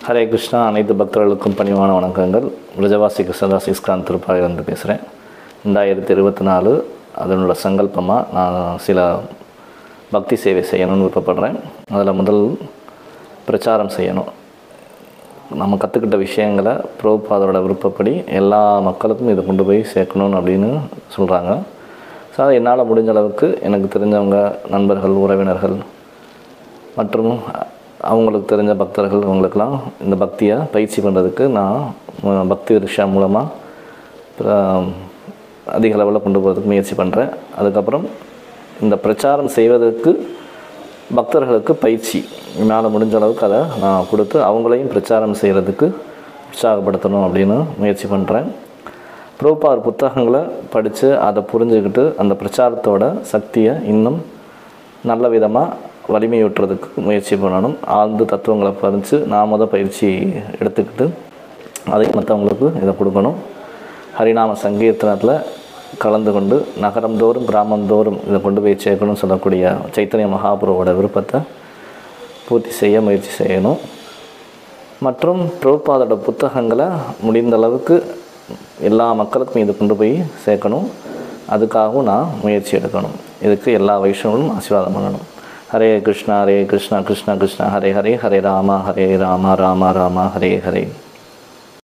ஹரே கிருஷ்ணா. அனைத்து பக்தர்களுக்கும் பணிவான வணக்கங்கள். விரஜவாசி கிருஷ்ணதாஸ் இஸ்கான் திருப்பாயிலிருந்து பேசுகிறேன். 2024 அதனோட சங்கல்பமாக நான் சில பக்தி சேவை செய்யணும்னு விருப்பப்படுறேன். அதில் முதல் பிரச்சாரம் செய்யணும். நம்ம கற்றுக்கிட்ட விஷயங்களை பிரபுபாதரோட விருப்பப்படி எல்லா மக்களுக்கும் இதை கொண்டு போய் சேர்க்கணும் அப்படின்னு சொல்கிறாங்க. ஸோ அதை என்னால் முடிஞ்ச அளவுக்கு எனக்கு தெரிஞ்சவங்க, நண்பர்கள், உறவினர்கள் மற்றும் அவங்களுக்கு தெரிஞ்ச பக்தர்கள் அவங்களுக்கெல்லாம் இந்த பக்தியை பயிற்சி பண்ணுறதுக்கு நான் பக்தி ரிக்ஷா மூலமாக அதிக அளவில் கொண்டு போகிறதுக்கு முயற்சி பண்ணுறேன். அதுக்கப்புறம் இந்த பிரச்சாரம் செய்வதற்கு பக்தர்களுக்கு பயிற்சி என்னால் முடிஞ்ச அளவுக்கு அதை நான் கொடுத்து அவங்களையும் பிரச்சாரம் செய்கிறதுக்கு உற்சாகப்படுத்தணும் அப்படின்னு முயற்சி பண்ணுறேன். பிரபுபாதர் புத்தகங்களை படித்து அதை புரிஞ்சுக்கிட்டு அந்த பிரச்சாரத்தோட சக்தியை இன்னும் நல்ல விதமாக வலிமையூட்டுறதுக்கு முயற்சி பண்ணணும். ஆழ்ந்து தத்துவங்களை பதிச்சு நாம் பயிற்சி எடுத்துக்கிட்டு அதை மற்றவங்களுக்கு இதை கொடுக்கணும். ஹரிநாம சங்கீர்த்தனத்தில் கலந்து கொண்டு நகரம் தோறும் கிராமம் தோறும் இதை கொண்டு போய் சேர்க்கணும்னு சொல்லக்கூடிய சைத்தன்ய மகாபுருவோட விருப்பத்தை பூர்த்தி செய்ய முயற்சி செய்யணும். மற்றும் பிரபுபாதோட புத்தகங்களை முடிந்த அளவுக்கு எல்லா மக்களுக்கும் இதை கொண்டு போய் சேர்க்கணும். அதுக்காகவும் நான் முயற்சி எடுக்கணும். இதுக்கு எல்லா வைஷ்ணவர்களும் ஆசீர்வாதம் பண்ணணும். ஹரே கிருஷ்ணா கிருஷ்ணா கிருஷ்ணா ஹரே ஹரே, ஹரே ராமா ராமா ராமா ஹரே ஹரே.